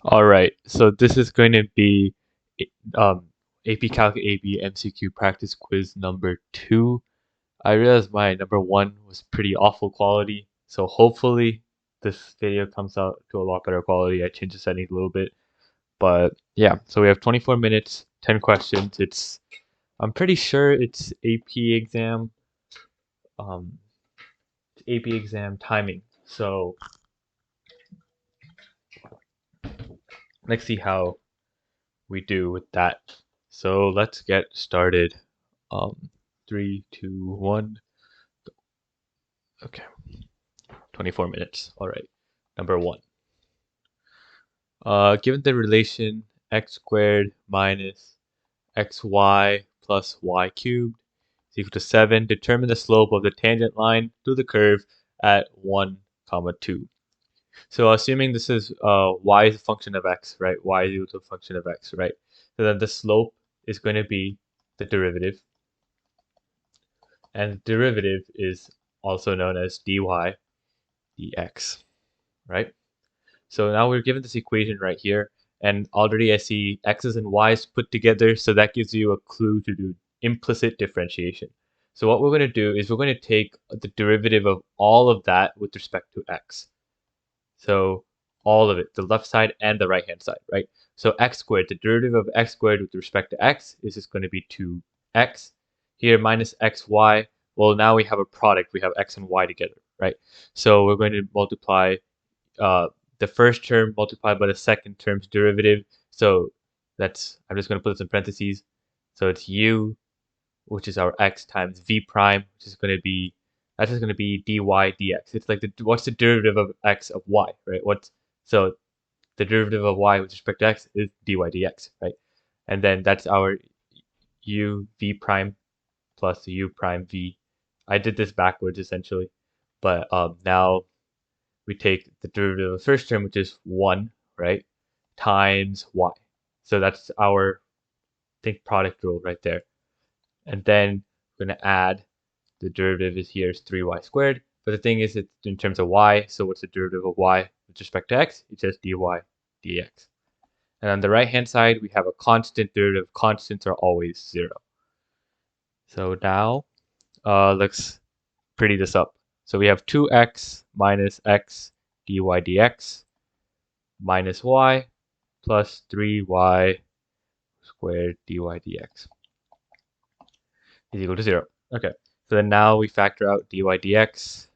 All right, so this is going to be um, AP Calc AB MCQ practice quiz number 2. I realized my number 1 was pretty awful quality, so hopefully this video comes out to a lot better quality. I changed the settings a little bit, but yeah, so we have 24 minutes, 10 questions. I'm pretty sure it's um, AP exam timing. So let's see how we do with that. So let's get started. Um, 3, 2, 1. Okay, 24 minutes. All right. Number 1. Given the relation x squared minus xy plus y cubed is equal to 7, determine the slope of the tangent line through the curve at 1, comma 2. So assuming this is y is a function of x, right? Y is equal to a function of x, right? So then the slope is going to be the derivative, and derivative is also known as dy dx, right? So now we're given this equation right here, and already I see x's and y's put together, so that gives you a clue to do implicit differentiation. So what we're going to do is we're going to take the derivative of all of that with respect to x. So all of it, the left side and the right hand side, right? So x squared, the derivative of x squared with respect to x is just going to be 2x. Here minus xy, well now we have a product, we have x and y together, right? So we're going to multiply uh, the first term multiplied by the second term's derivative. So I'm just going to put this in parentheses. So it's u, which is our x, times v prime, which is going to be, that's just going to be dy dx. It's like what's the derivative of x of y, right? So the derivative of y with respect to x is dy dx, right? And then that's our u v prime plus u prime v. I did this backwards essentially, but now we take the derivative of the first term, which is 1, right, times y. So that's our think product rule right there. And then we're going to add the derivative is here is 3y squared. But the thing is, it's in terms of y. So what's the derivative of y with respect to x? It's just dy dx. And on the right hand side, we have a constant derivative. Constants are always 0. So now let's pretty this up. So we have 2x minus x dy dx minus y plus 3y squared dy dx is equal to 0. Okay, so then now we factor out dy dx.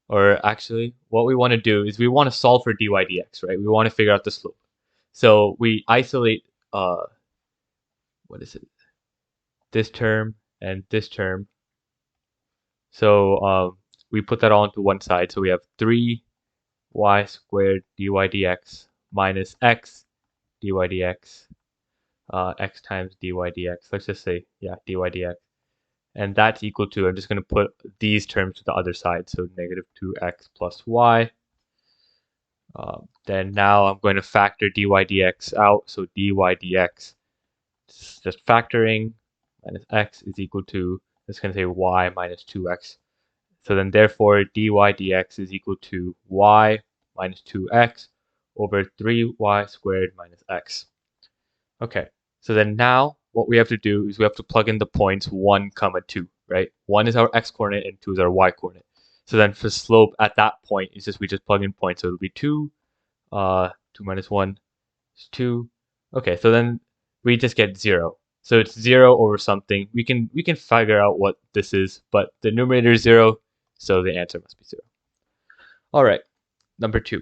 Or actually, what we want to do is we want to solve for dy dx, right? We want to figure out the slope. So we isolate, what is it? This term and this term. So we put that all into one side. So we have 3y squared dy dx minus x dy dx, x times dy dx. Let's just say, yeah, dy dx. And that's equal to, I'm just going to put these terms to the other side. So negative 2x plus y. Then now I'm going to factor dy dx out. So dy dx, just factoring, minus x is equal to, it's going to say y minus 2x. So then therefore dy dx is equal to y minus 2x over 3y squared minus x. Okay, so then now what we have to do is we have to plug in the points 1, 2, right? 1 is our x-coordinate and 2 is our y-coordinate. So then for slope at that point, we just plug in points. So it'll be 2, 2 minus 1 is 2. Okay, so then we just get 0. So it's 0 over something. We can figure out what this is, but the numerator is 0, so the answer must be 0. All right, number 2.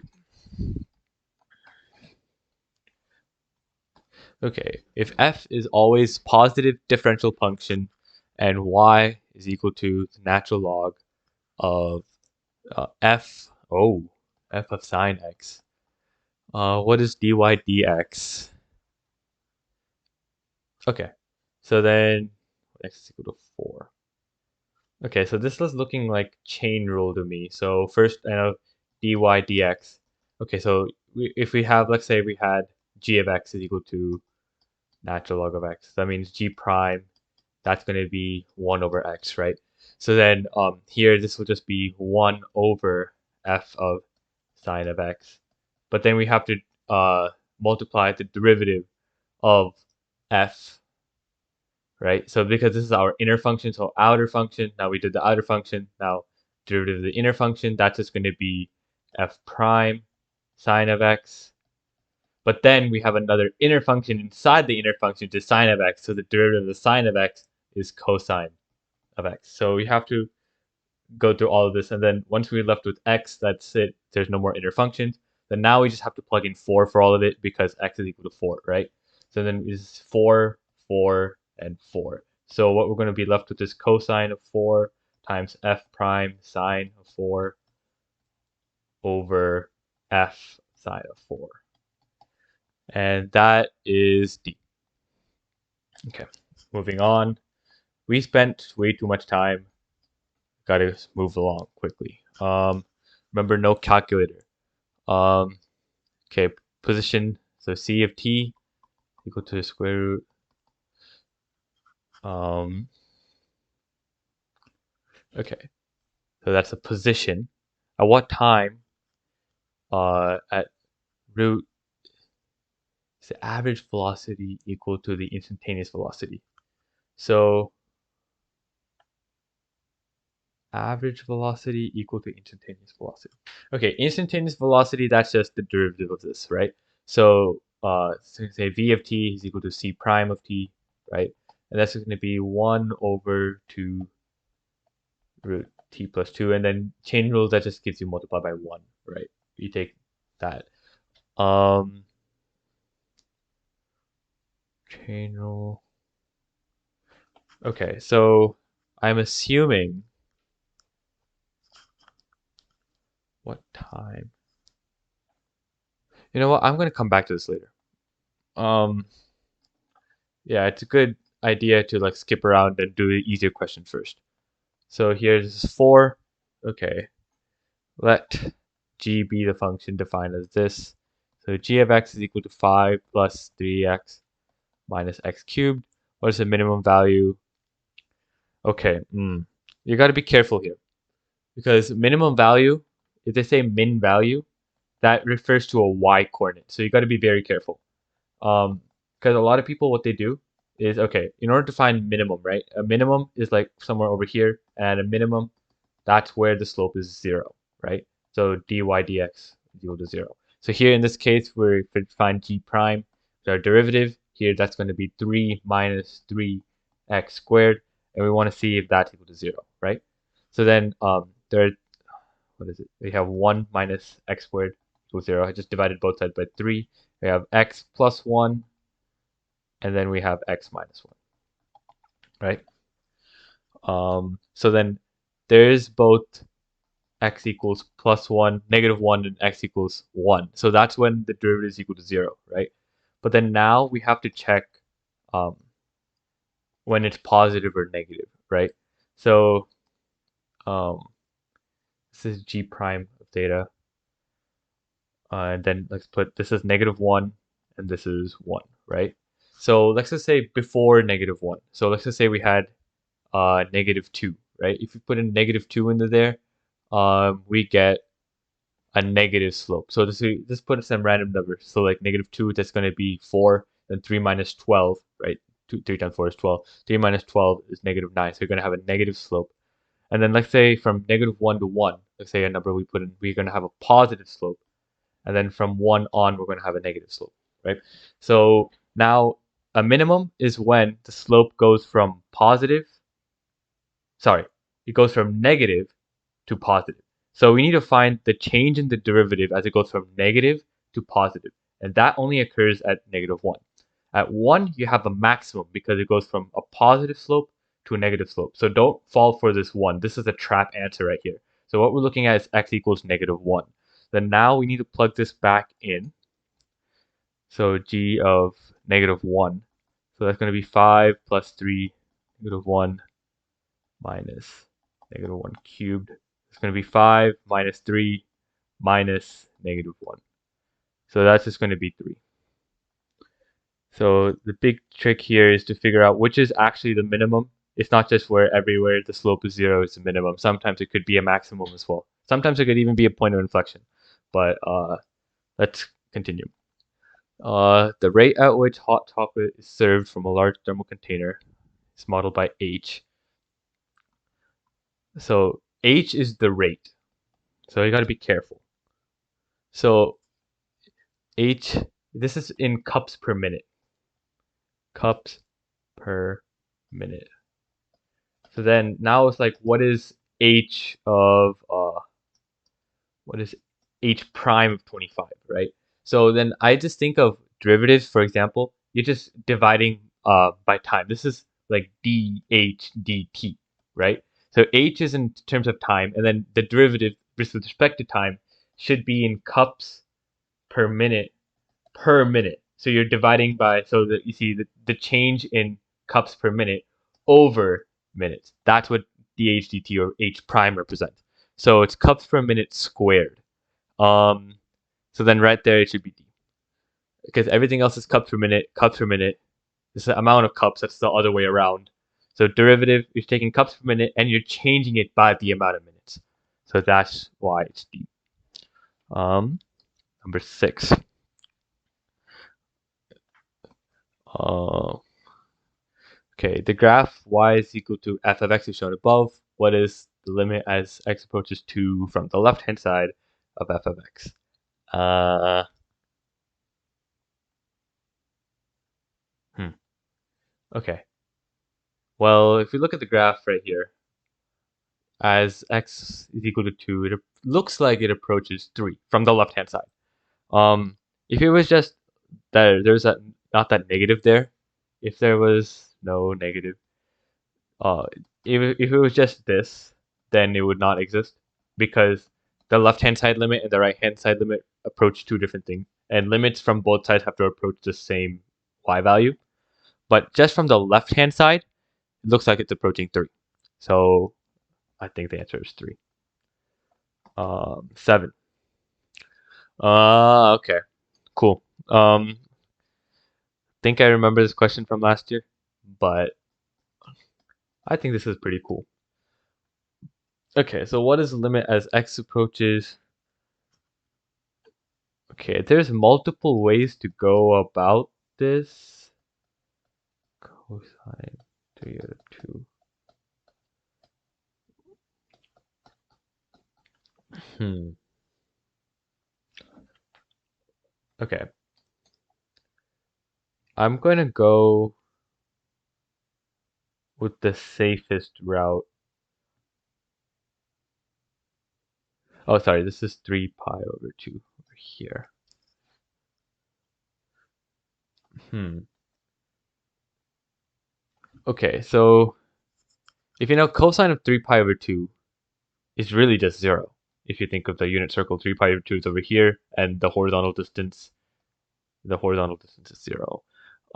Okay, if f is always positive differential function and y is equal to the natural log of f of sine x, what is dy dx? Okay, so then x is equal to 4. Okay, so this is looking like chain rule to me. So first I know dy dx. Okay, so if we have, let's say we had g of x is equal to natural log of x. That means g prime, that's going to be 1 over x, right? So then here this will just be 1 over f of sine of x. But then we have to multiply the derivative of f, right? So because this is our inner function, so outer function, now we did the outer function, now derivative of the inner function, that's just going to be f prime sine of x. But then we have another inner function inside the inner function, which is sine of x, so the derivative of the sine of x is cosine of x. So we have to go through all of this, and then once we're left with x, that's it. There's no more inner functions. Then now we just have to plug in 4 for all of it because x is equal to 4, right? So then is 4, 4, and 4. So what we're going to be left with is cosine of 4 times f prime sine of 4 over f sine of 4. And that is D. Okay, moving on. We spent way too much time. Gotta move along quickly. Remember, no calculator. Okay, position. So C of t equal to the square root. Okay, so that's a position. At what time? At root is the average velocity equal to the instantaneous velocity. So average velocity equal to instantaneous velocity. Okay, instantaneous velocity, that's just the derivative of this, right? So say v of t is equal to c prime of t, right? And that's going to be 1 over 2 root t plus 2. And then chain rules, that just gives you multiply by 1, right? You take that. Chain rule. Okay, so I'm assuming what time? You know what? I'm going to come back to this later. Yeah, it's a good idea to like skip around and do the easier question first. So here's 4. Okay, let g be the function defined as this. So g of x is equal to 5 plus 3x minus x cubed. What is the minimum value? Okay, you got to be careful here because minimum value, if they say min value, that refers to a y coordinate. So you got to be very careful. Because a lot of people, what they do is, okay, in order to find minimum, right? A minimum is like somewhere over here, and a minimum, that's where the slope is 0, right? So dy dx is equal to 0. So here in this case, we're going to find g prime, our derivative. Here, that's going to be 3 minus 3x squared, and we want to see if that's equal to 0, right? So then there, what is it? We have 1 minus x squared equals 0. I just divided both sides by 3. We have x plus 1, and then we have x minus 1, right? So then there's both x equals plus 1, negative 1, and x equals 1. So that's when the derivative is equal to 0, right? But then now we have to check when it's positive or negative, right? So this is g prime of theta. And then let's put this is negative 1, and this is 1, right? So let's just say before negative 1. So let's just say we had negative 2, right? If you put in negative 2 into there, we get a negative slope. So just put some random number. So like negative 2, that's going to be 4. Then 3 minus 12, right? 3 times 4 is 12. 3 minus 12 is negative 9. So you're going to have a negative slope. And then let's say from negative 1 to 1, let's say a number we put in, we're going to have a positive slope. And then from 1 on, we're going to have a negative slope, right? So now a minimum is when the slope goes from it goes from negative to positive. So we need to find the change in the derivative as it goes from negative to positive. And that only occurs at negative 1. At 1, you have a maximum because it goes from a positive slope to a negative slope. So don't fall for this 1. This is a trap answer right here. So what we're looking at is x equals negative 1. Then now we need to plug this back in. So g of negative 1. So that's going to be 5 plus 3, negative 1 minus negative 1 cubed. It's going to be 5 minus 3 minus negative 1. So that's just going to be 3. So the big trick here is to figure out which is actually the minimum. It's not just where everywhere the slope is 0 is the minimum. Sometimes it could be a maximum as well. Sometimes it could even be a point of inflection. But let's continue. The rate at which hot chocolate is served from a large thermal container is modeled by H. So H is the rate. So you got to be careful. So H, this is in cups per minute. Cups per minute. So then now it's like, what is H of what is H prime of 25, right? So then I just think of derivatives, for example, you're just dividing by time. This is like dH dt, right? So H is in terms of time, and then the derivative with respect to time should be in cups per minute. So you're dividing by, so that you see the change in cups per minute over minutes. That's what dH/dt or H prime represents. So it's cups per minute squared. Um, so then right there it should be D, because everything else is cups per minute, cups per minute. This is the amount of cups. That's the other way around. So derivative, you're taking cups per minute and you're changing it by the amount of minutes. So that's why it's D. Number 6. Uh, okay, the graph y is equal to f of x is shown above. What is the limit as x approaches 2 from the left-hand side of f of x? Uh, hmm. Okay. Well, if you look at the graph right here, as x is equal to 2, it looks like it approaches 3 from the left-hand side. If it was just that there's not that negative there, if there was no negative, uh, if it was just this, then it would not exist, because the left-hand side limit and the right-hand side limit approach two different things, and limits from both sides have to approach the same y value. But just from the left-hand side, it looks like it's approaching 3. So I think the answer is 3. 7. Okay, cool. Think I remember this question from last year, but I think this is pretty cool. Okay, so what is the limit as x approaches? Okay, there's multiple ways to go about this. Cosine 3 over 2. Okay. I'm going to go with the safest route. Oh, sorry, this is 3 pi over 2 over here. Okay, so if you know cosine of 3 pi over 2 is really just 0. If you think of the unit circle, 3 pi over 2 is over here, and the horizontal distance is 0.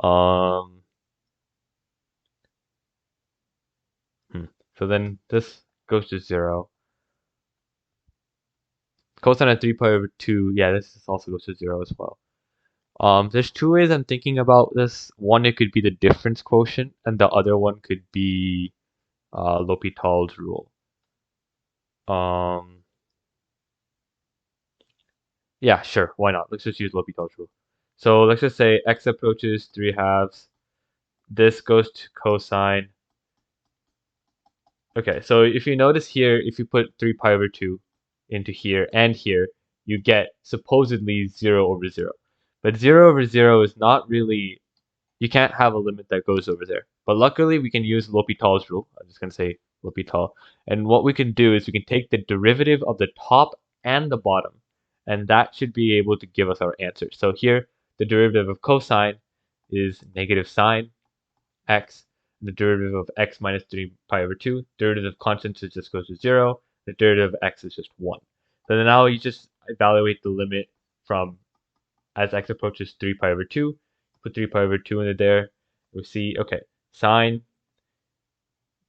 Um, So then this goes to 0. Cosine of 3 pi over 2, yeah, this also goes to 0 as well. There's two ways I'm thinking about this. One, it could be the difference quotient, and the other one could be L'Hopital's rule. Yeah, sure, why not? Let's just use L'Hopital's rule. So let's just say x approaches 3 halves. This goes to cosine. Okay, so if you notice here, if you put 3 pi over 2 into here and here, you get supposedly 0 over 0. But 0 over 0 is not really, you can't have a limit that goes over there. But luckily, we can use L'Hopital's rule. I'm just going to say L'Hopital. And what we can do is we can take the derivative of the top and the bottom, and that should be able to give us our answer. So here, the derivative of cosine is negative sine x. The derivative of x minus 3 pi over 2. Derivative of constants just goes to 0. The derivative of x is just 1. So then now you just evaluate the limit from as x approaches 3 pi over 2. Put 3 pi over 2 in there. We see, okay, sine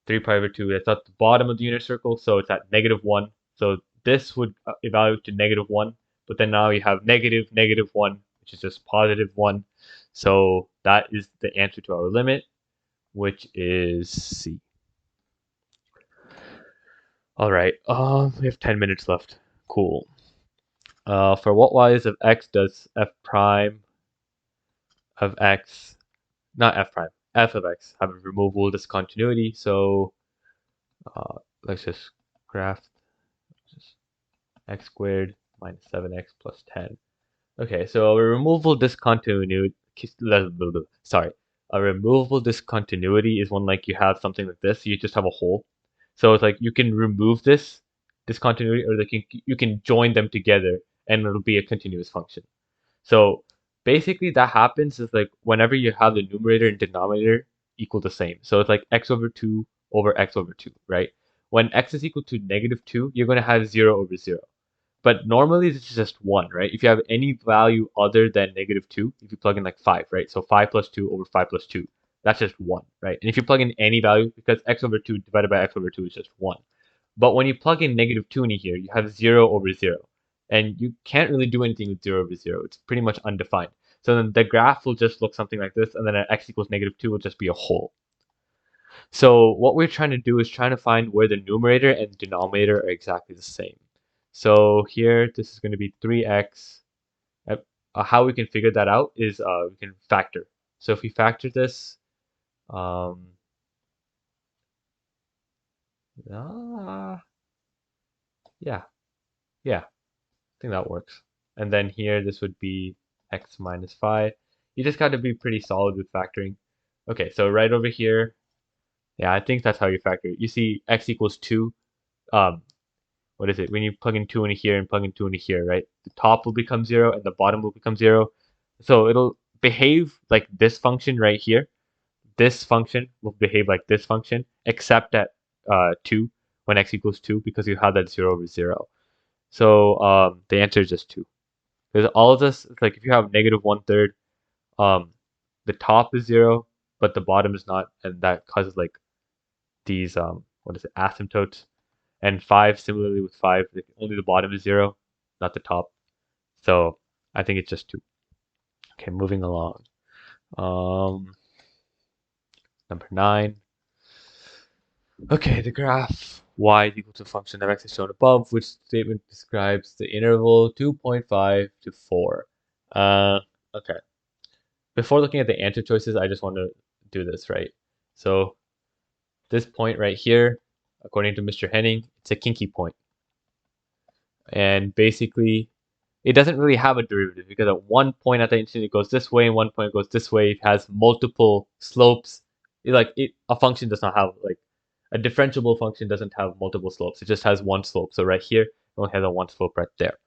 3 pi over 2, that's at the bottom of the unit circle, so it's at negative 1. So this would evaluate to negative 1. But then now you have negative, negative 1, which is just positive 1. So that is the answer to our limit, which is C. All right, we have 10 minutes left. Cool. For what values of x does f prime of x, not f prime, f of x have a removable discontinuity. So let's just graph just x squared minus 7x plus 10. Okay, so a removable discontinuity, sorry, a removable discontinuity is when like you have something like this, you just have a hole. So it's like you can remove this discontinuity, or like you can join them together, and it'll be a continuous function. So basically, that happens is like whenever you have the numerator and denominator equal the same. So it's like x over 2 over x over 2, right? When x is equal to -2, you're going to have 0 over 0. But normally this is just 1, right? If you have any value other than -2, if you plug in like 5, right? So 5 plus 2 over 5 plus 2, that's just 1, right? And if you plug in any value, because x over 2 divided by x over 2 is just 1. But when you plug in -2 in here, you have 0 over 0. And you can't really do anything with 0 over 0. It's pretty much undefined. So then the graph will just look something like this, and then at x equals -2 will just be a hole. So what we're trying to do is trying to find where the numerator and denominator are exactly the same. So here, this is going to be 3x. How we can figure that out is we can factor. So if we factor this, um, ah, yeah, yeah, I think that works. And then here, this would be x minus 5. You just got to be pretty solid with factoring. Okay, so right over here, yeah, I think that's how you factor it. You see x equals 2. Um, what is it? When you plug in 2 in here and plug in 2 in here, right? The top will become 0 and the bottom will become 0. So it'll behave like this function right here. This function will behave like this function, except at 2 when x equals 2, because you have that 0 over 0. So the answer is just 2. Because all of this, it's like if you have -1/3, um, the top is 0, but the bottom is not, and that causes like these what is it, asymptotes. And 5, similarly with 5, only the bottom is 0, not the top. So I think it's just 2. Okay, moving along. Number 9. Okay, the graph y is equal to a function of x is shown above, which statement describes the interval 2.5 to 4. Okay. Before looking at the answer choices, I just want to do this, right? So this point right here, according to Mr. Henning, it's a kinky point. And basically, it doesn't really have a derivative because at one point at the instant it goes this way and one point it goes this way. It has multiple slopes. A function does not have like a differentiable function doesn't have multiple slopes. It just has one slope. So right here it only has a one slope right there.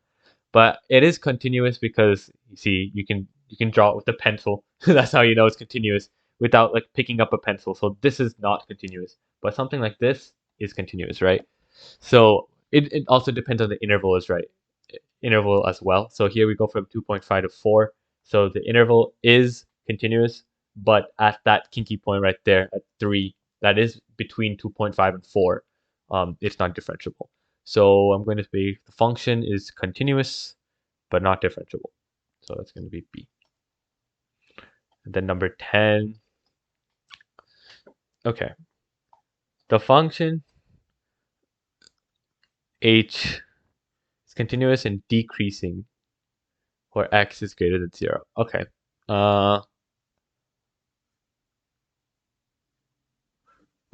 But it is continuous because you see you can draw it with a pencil. That's how you know it's continuous without like picking up a pencil. So this is not continuous. But something like this is continuous, right? So it also depends on the interval is right interval as well. So here we go from 2.5 to 4. So the interval is continuous, but at that kinky point right there at 3, that is between 2.5 and 4, it's not differentiable. So I'm going to say the function is continuous, but not differentiable. So that's going to be B. And then number 10. Okay. The function h is continuous and decreasing where x is greater than 0. Okay.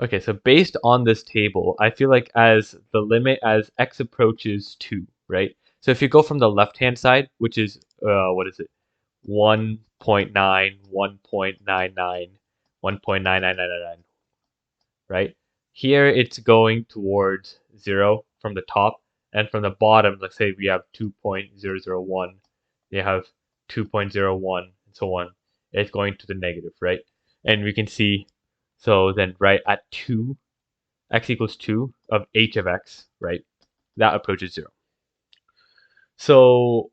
Okay, so based on this table, I feel like as the limit as x approaches 2, right? So if you go from the left-hand side, which is, what is it? 1.9, 1.99, 1.99999, right? Here it's going towards 0 from the top, and from the bottom, let's say we have 2.001, they have 2.01, and so on. It's going to the negative, right? And we can see, so then right at 2, x equals 2 of h of x, right? That approaches 0. So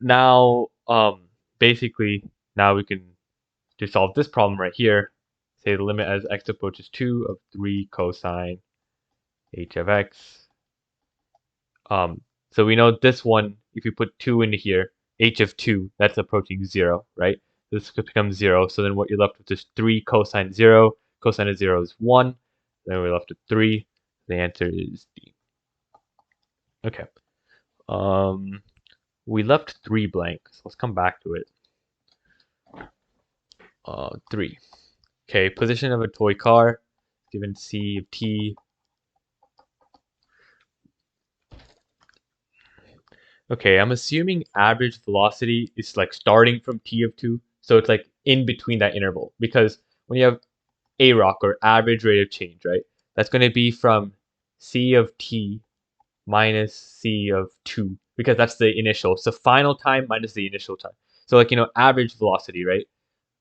now, basically, now we can, to solve this problem right here, say the limit as x approaches 2 of 3 cosine h of x. So we know this one, if you put 2 into here, h of 2, that's approaching 0, right? This becomes 0, so then what you're left with is 3 cosine 0. Cosine of 0 is 1. Then we're left with 3. The answer is D. Okay. We left 3 blanks. Let's come back to it. 3. Okay, position of a toy car given c of t. Okay, I'm assuming average velocity is like starting from t of 2, so it's like in between that interval, because when you have a rock, or average rate of change, right, that's going to be from c of t minus c of 2, because that's the initial. So final time minus the initial time. So like, average velocity, right?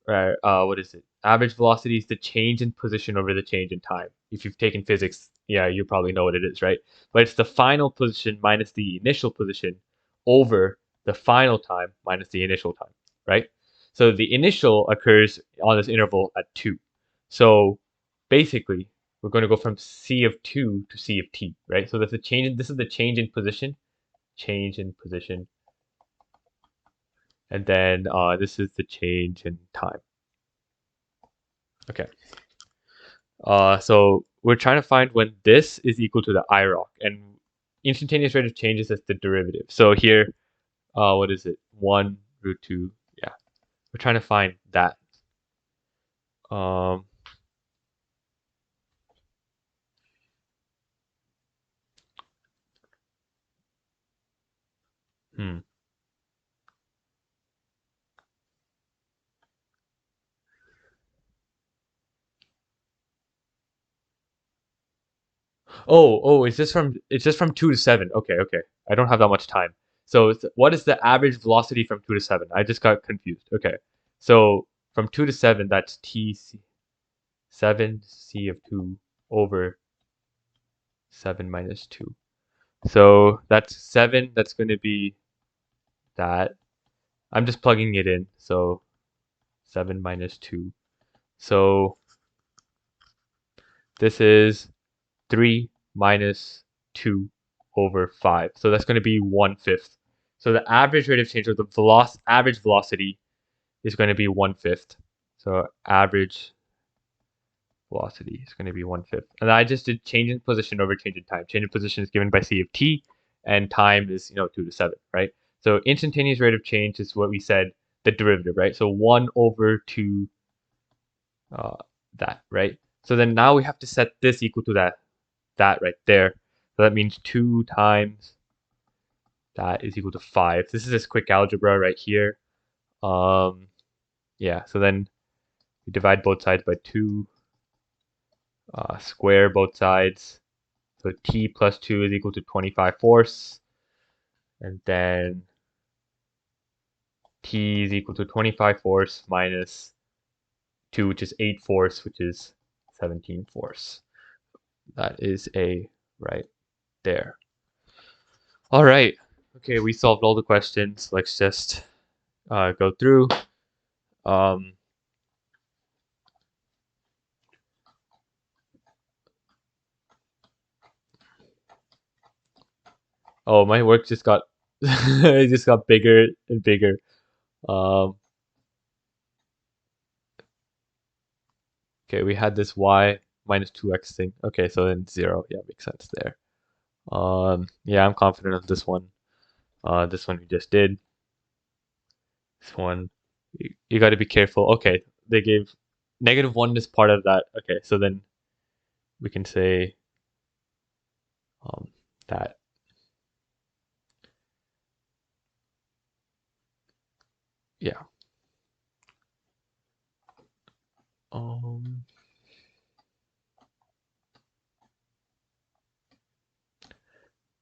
What is it? Average velocity is the change in position over the change in time. If you've taken physics, yeah, you probably know what it is, right? But it's the final position minus the initial position over the final time minus the initial time, right? So the initial occurs on this interval at 2. So basically, we're going to go from c of 2 to c of t, right? So that's the change. This is the change in position, and then this is the change in time. Okay. So we're trying to find when this is equal to the IROC, and instantaneous rate of change is as the derivative. So here, what is it? 1 root 2. Yeah, we're trying to find that. Um, hmm. Oh, it's just from 2 to 7. Okay, okay. I don't have that much time. So what is the average velocity from 2 to 7? I just got confused. Okay. So from 2 to 7, that's t 7 c of 2 over 7 minus 2. So that's 7. That's going to be that. I'm just plugging it in. So 7 minus 2. So this is 3 minus 2 over 5. So that's going to be 1/5. So the average rate of change, or the average velocity, is going to be 1/5. So average velocity is going to be 1/5. And I just did change in position over change in time. Change in position is given by c of t, and time is 2 to 7, right? So instantaneous rate of change is what we said, the derivative, right? So 1 over 2 uh, that, right? So then now we have to set this equal to that right there. So that means 2 times that is equal to 5. This is this quick algebra right here. Yeah, so then we divide both sides by 2, square both sides. So t plus 2 is equal to 25 fourths. And then t is equal to 25 fourths minus 2, which is 8 fourths, which is 17 fourths. That is a right there. All right. Okay, we solved all the questions. Let's just go through. Um, oh, my work just got it just got bigger and bigger. Um, okay, we had this y minus 2x thing. Okay, so then 0. Yeah, makes sense there. Yeah, I'm confident of this one. This one we just did. This one, you got to be careful. Okay, they gave -1 is part of that. Okay, so then we can say um, that. Yeah. Um,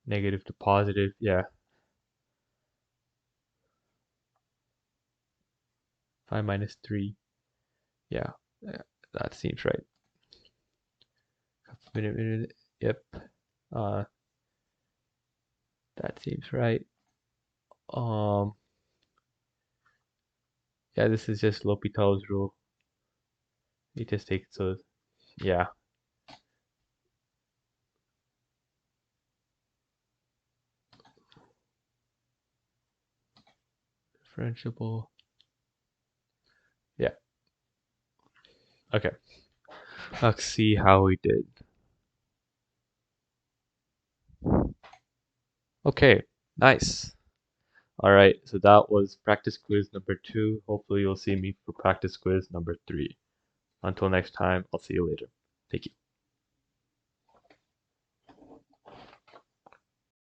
Negative to positive. Yeah. 5 minus 3. Yeah, that seems right. Yep. Uh, that seems right. Um, yeah, this is just L'Hopital's rule. You just take, so yeah. Differentiable. Yeah. Okay. Let's see how we did. Okay, nice. All right, so that was practice quiz number 2. Hopefully you'll see me for practice quiz number 3. Until next time, I'll see you later. Thank you.